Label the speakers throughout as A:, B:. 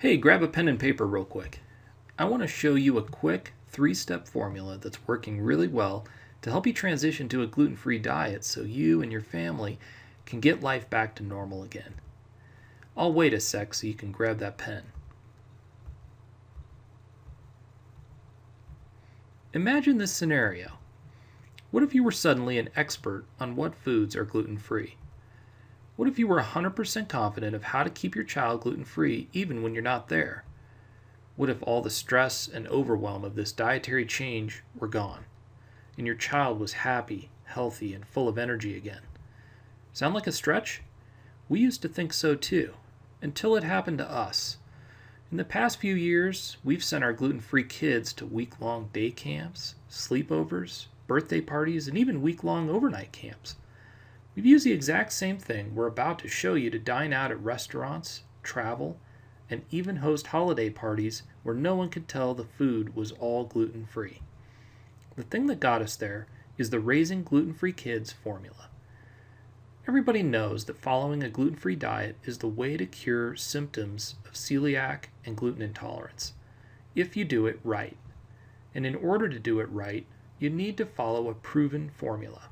A: Hey, grab a pen and paper real quick. I want to show you a quick 3-step formula that's working really well to help you transition to a gluten-free diet so you and your family can get life back to normal again. I'll wait a sec so you can grab that pen. Imagine this scenario. What if you were suddenly an expert on what foods are gluten-free? What if you were 100% confident of how to keep your child gluten-free even when you're not there? What if all the stress and overwhelm of this dietary change were gone, and your child was happy, healthy, and full of energy again? Sound like a stretch? We used to think so too, until it happened to us. In the past few years, we've sent our gluten-free kids to week-long day camps, sleepovers, birthday parties, and even week-long overnight camps. We've used the exact same thing we're about to show you to dine out at restaurants, travel, and even host holiday parties where no one could tell the food was all gluten-free. The thing that got us there is the Raising Gluten-Free Kids formula. Everybody knows that following a gluten-free diet is the way to cure symptoms of celiac and gluten intolerance, if you do it right. And in order to do it right, you need to follow a proven formula.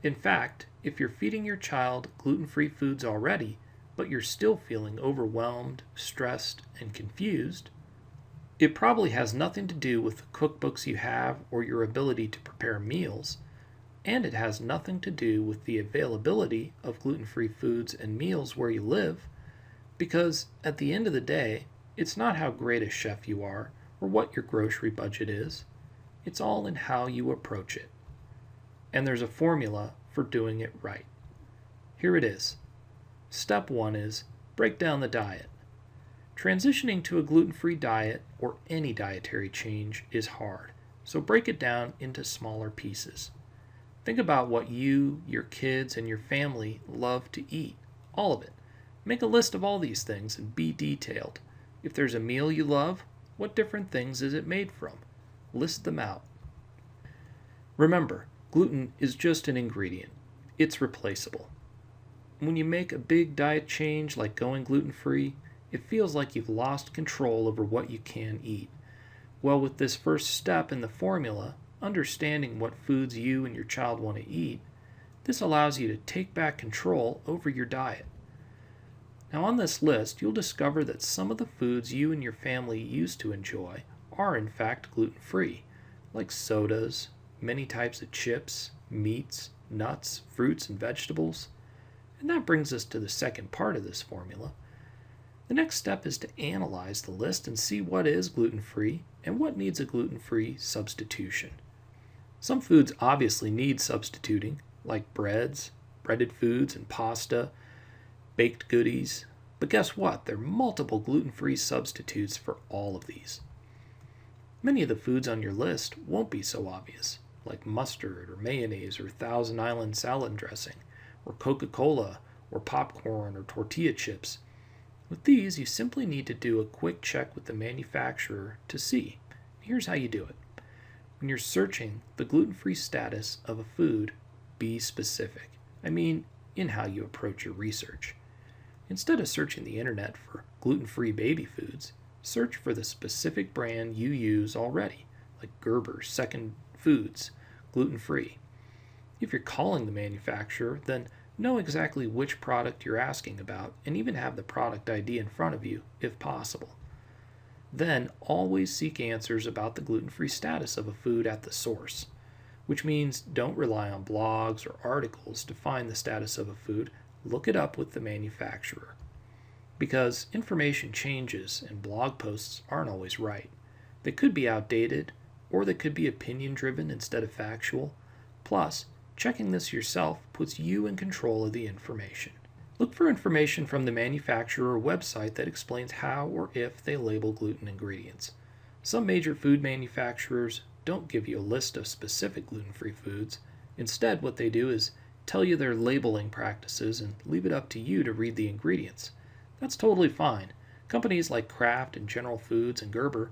A: In fact, if you're feeding your child gluten-free foods already, but you're still feeling overwhelmed, stressed, and confused, it probably has nothing to do with the cookbooks you have or your ability to prepare meals, and it has nothing to do with the availability of gluten-free foods and meals where you live, because at the end of the day, it's not how great a chef you are or what your grocery budget is. It's all in how you approach it. And there's a formula for doing it right. Here it is. Step 1 is break down the diet. Transitioning to a gluten-free diet or any dietary change is hard, so break it down into smaller pieces. Think about what you, your kids, and your family love to eat. All of it. Make a list of all these things and be detailed. If there's a meal you love, what different things is it made from? List them out. Remember, gluten is just an ingredient. It's replaceable. When you make a big diet change like going gluten-free, it feels like you've lost control over what you can eat. Well, with this first step in the formula, understanding what foods you and your child want to eat, this allows you to take back control over your diet. Now on this list, you'll discover that some of the foods you and your family used to enjoy are in fact gluten-free, like sodas, many types of chips, meats, nuts, fruits, and vegetables. And that brings us to the second part of this formula. The next step is to analyze the list and see what is gluten-free and what needs a gluten-free substitution. Some foods obviously need substituting, like breads, breaded foods, and pasta, baked goodies. But guess what? There are multiple gluten-free substitutes for all of these. Many of the foods on your list won't be so obvious, like mustard or mayonnaise or Thousand Island salad dressing, or Coca-Cola, or popcorn, or tortilla chips. With these, you simply need to do a quick check with the manufacturer to see. Here's how you do it. When you're searching the gluten-free status of a food, be specific. I mean, in how you approach your research. Instead of searching the internet for gluten-free baby foods, search for the specific brand you use already, like Gerber's Second Foods, gluten-free. If you're calling the manufacturer, then know exactly which product you're asking about and even have the product ID in front of you, if possible. Then always seek answers about the gluten-free status of a food at the source, which means don't rely on blogs or articles to find the status of a food. Look it up with the manufacturer. Because information changes and blog posts aren't always right. They could be outdated, or they could be opinion-driven instead of factual. Plus, checking this yourself puts you in control of the information. Look for information from the manufacturer website that explains how or if they label gluten ingredients. Some major food manufacturers don't give you a list of specific gluten-free foods. Instead, what they do is tell you their labeling practices and leave it up to you to read the ingredients. That's totally fine. Companies like Kraft and General Foods and Gerber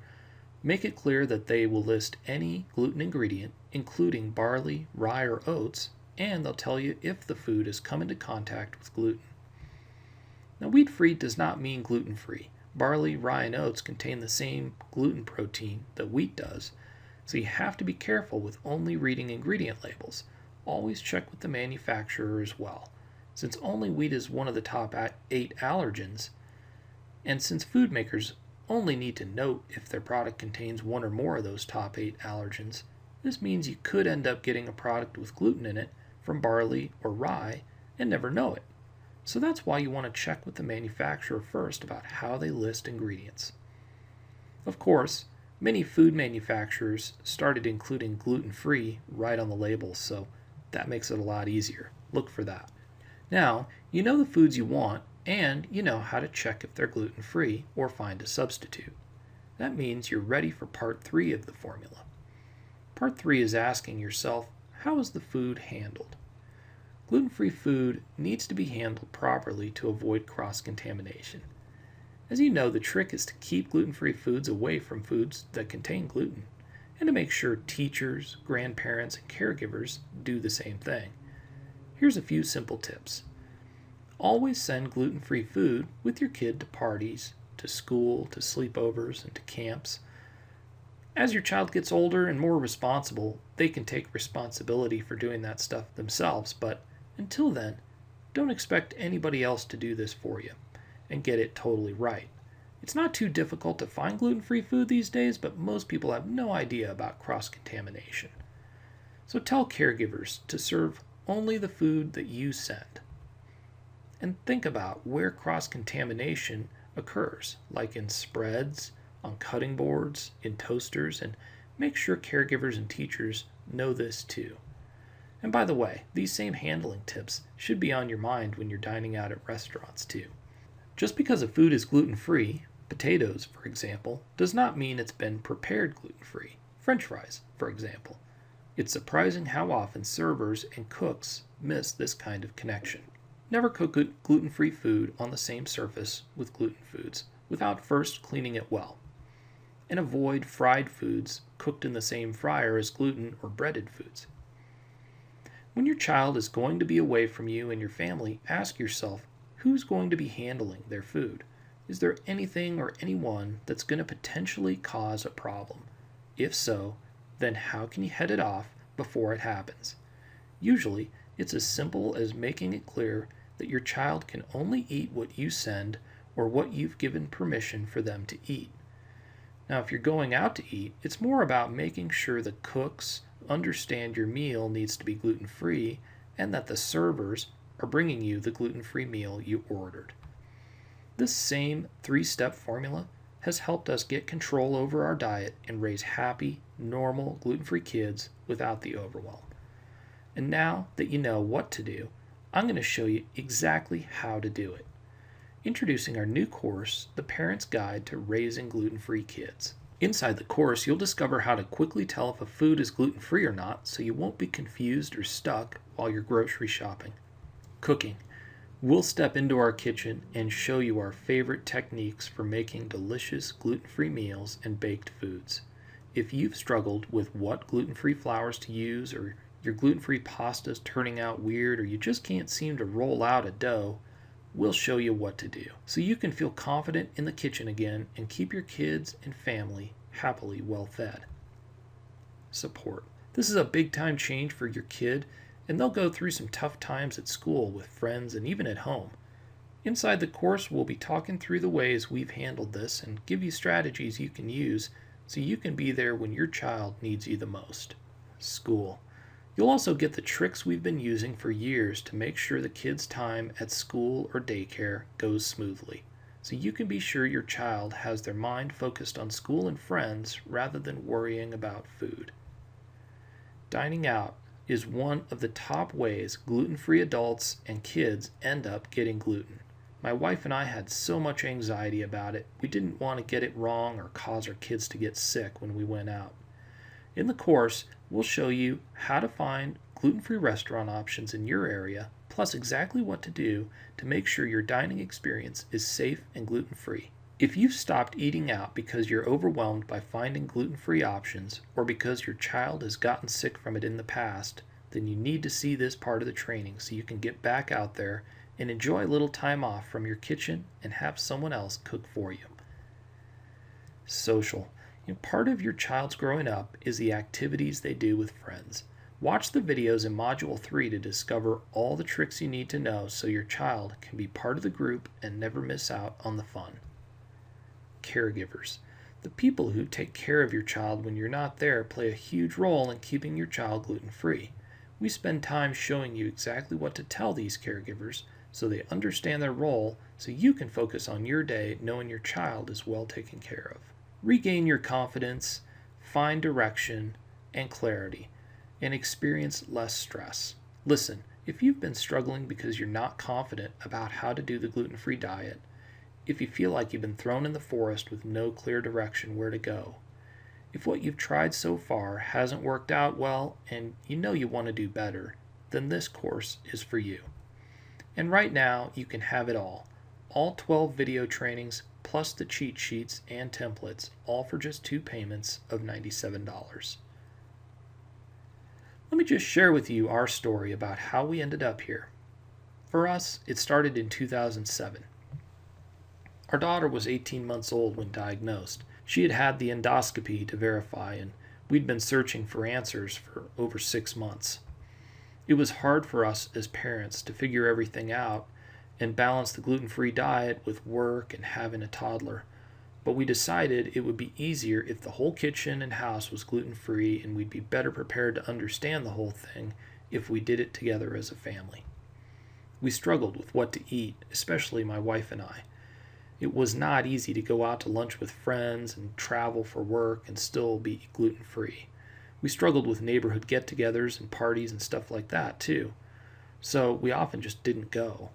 A: make it clear that they will list any gluten ingredient, including barley, rye, or oats, and they'll tell you if the food has come into contact with gluten. Now, wheat-free does not mean gluten-free, Barley, rye, and oats contain the same gluten protein that wheat does, so you have to be careful with only reading ingredient labels. Always check with the manufacturer as well. Since only wheat is one of the top 8 allergens, and since food makers only need to note if their product contains one or more of those top 8 allergens, this means you could end up getting a product with gluten in it from barley or rye and never know it. So that's why you want to check with the manufacturer first about how they list ingredients. Of course, many food manufacturers started including gluten-free right on the labels, so that makes it a lot easier. Look for that. Now, you know the foods you want, and you know how to check if they're gluten-free or find a substitute. That means you're ready for part 3 of the formula. Part 3 is asking yourself, how is the food handled? Gluten-free food needs to be handled properly to avoid cross-contamination. As you know, the trick is to keep gluten-free foods away from foods that contain gluten, and to make sure teachers, grandparents, and caregivers do the same thing. Here's a few simple tips. Always send gluten-free food with your kid to parties, to school, to sleepovers, and to camps. As your child gets older and more responsible, they can take responsibility for doing that stuff themselves, but until then, don't expect anybody else to do this for you and get it totally right. It's not too difficult to find gluten-free food these days, but most people have no idea about cross-contamination. So tell caregivers to serve only the food that you send. And think about where cross-contamination occurs, like in spreads, on cutting boards, in toasters, and make sure caregivers and teachers know this too. And by the way, these same handling tips should be on your mind when you're dining out at restaurants too. Just because a food is gluten-free, potatoes, for example, does not mean it's been prepared gluten-free. French fries, for example. It's surprising how often servers and cooks miss this kind of connection. Never cook gluten-free food on the same surface with gluten foods without first cleaning it well. And avoid fried foods cooked in the same fryer as gluten or breaded foods. When your child is going to be away from you and your family, ask yourself, who's going to be handling their food? Is there anything or anyone that's going to potentially cause a problem? If so, then how can you head it off before it happens? Usually, it's as simple as making it clear that your child can only eat what you send or what you've given permission for them to eat. Now, if you're going out to eat, it's more about making sure the cooks understand your meal needs to be gluten-free and that the servers are bringing you the gluten-free meal you ordered. This same 3-step formula has helped us get control over our diet and raise happy, normal, gluten-free kids without the overwhelm. And now that you know what to do, I'm going to show you exactly how to do it. Introducing our new course, The Parent's Guide to Raising Gluten-Free Kids. Inside the course, you'll discover how to quickly tell if a food is gluten-free or not, so you won't be confused or stuck while you're grocery shopping. Cooking. We'll step into our kitchen and show you our favorite techniques for making delicious gluten-free meals and baked foods. If you've struggled with what gluten-free flours to use, or your gluten-free pasta's turning out weird, or you just can't seem to roll out a dough, we'll show you what to do so you can feel confident in the kitchen again and keep your kids and family happily well fed. Support. This is a big time change for your kid, and they'll go through some tough times at school with friends and even at home. Inside the course, we'll be talking through the ways we've handled this and give you strategies you can use so you can be there when your child needs you the most. School. You'll also get the tricks we've been using for years to make sure the kids' time at school or daycare goes smoothly, so you can be sure your child has their mind focused on school and friends rather than worrying about food. Dining out is one of the top ways gluten-free adults and kids end up getting gluten. My wife and I had so much anxiety about it, we didn't want to get it wrong or cause our kids to get sick when we went out. In the course, we'll show you how to find gluten-free restaurant options in your area, plus exactly what to do to make sure your dining experience is safe and gluten-free. If you've stopped eating out because you're overwhelmed by finding gluten-free options or because your child has gotten sick from it in the past, then you need to see this part of the training so you can get back out there and enjoy a little time off from your kitchen and have someone else cook for you. Social. Part of your child's growing up is the activities they do with friends. Watch the videos in Module 3 to discover all the tricks you need to know so your child can be part of the group and never miss out on the fun. Caregivers. The people who take care of your child when you're not there play a huge role in keeping your child gluten-free. We spend time showing you exactly what to tell these caregivers so they understand their role so you can focus on your day knowing your child is well taken care of. Regain your confidence, find direction and clarity, and experience less stress. Listen, if you've been struggling because you're not confident about how to do the gluten-free diet, if you feel like you've been thrown in the forest with no clear direction where to go, if what you've tried so far hasn't worked out well and you know you want to do better, then this course is for you. And right now, you can have it all 12 video trainings plus the cheat sheets and templates, all for just 2 payments of $97. Let me just share with you our story about how we ended up here. For us, it started in 2007. Our daughter was 18 months old when diagnosed. She had had the endoscopy to verify, and we'd been searching for answers for over 6 months. It was hard for us as parents to figure everything out and balance the gluten-free diet with work and having a toddler. But we decided it would be easier if the whole kitchen and house was gluten-free, and we'd be better prepared to understand the whole thing if we did it together as a family. We struggled with what to eat, especially my wife and I. It was not easy to go out to lunch with friends and travel for work and still be gluten-free. We struggled with neighborhood get-togethers and parties and stuff like that too. So we often just didn't go.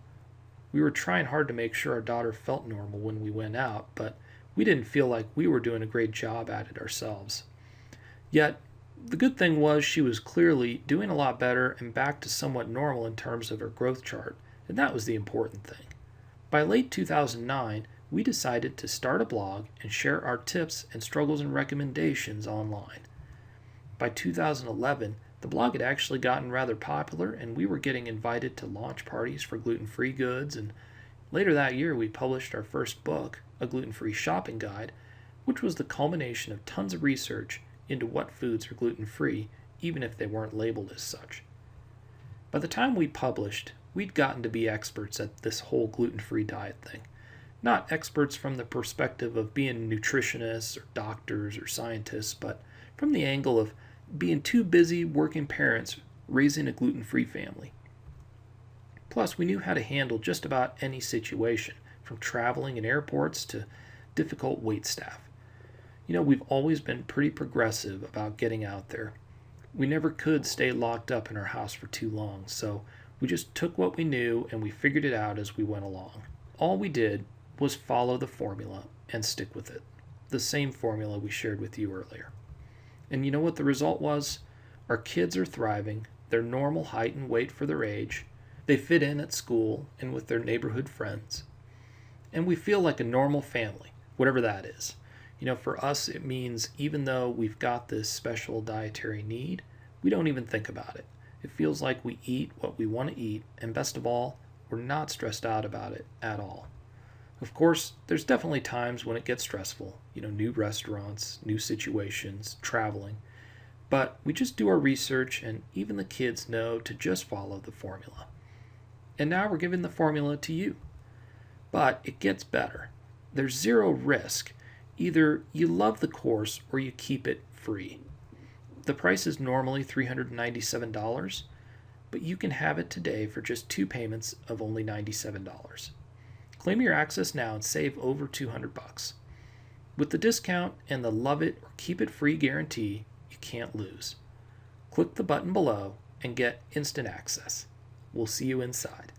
A: We were trying hard to make sure our daughter felt normal when we went out, but we didn't feel like we were doing a great job at it ourselves. Yet, the good thing was she was clearly doing a lot better and back to somewhat normal in terms of her growth chart, and that was the important thing. By late 2009, we decided to start a blog and share our tips and struggles and recommendations online. By 2011, the blog had actually gotten rather popular, and we were getting invited to launch parties for gluten-free goods, and later that year we published our first book, A Gluten-Free Shopping Guide, which was the culmination of tons of research into what foods are gluten-free, even if they weren't labeled as such. By the time we published, we'd gotten to be experts at this whole gluten-free diet thing. Not experts from the perspective of being nutritionists or doctors or scientists, but from the angle of being two busy working parents raising a gluten-free family. Plus, we knew how to handle just about any situation, from traveling in airports to difficult wait staff. We've always been pretty progressive about getting out there. We never could stay locked up in our house for too long, so we just took what we knew and we figured it out as we went along. All we did was follow the formula and stick with it. The same formula we shared with you earlier. And you know what the result was? Our kids are thriving, they're normal height and weight for their age, they fit in at school and with their neighborhood friends. And we feel like a normal family, whatever that is. For us, it means even though we've got this special dietary need, we don't even think about it. It feels like we eat what we want to eat, and best of all, we're not stressed out about it at all. Of course, there's definitely times when it gets stressful, new restaurants, new situations, traveling. But we just do our research, and even the kids know to just follow the formula. And now we're giving the formula to you. But it gets better. There's zero risk. Either you love the course or you keep it free. The price is normally $397, but you can have it today for just 2 payments of only $97. Claim your access now and save over $200. With the discount and the love it or keep it free guarantee, you can't lose. Click the button below and get instant access. We'll see you inside.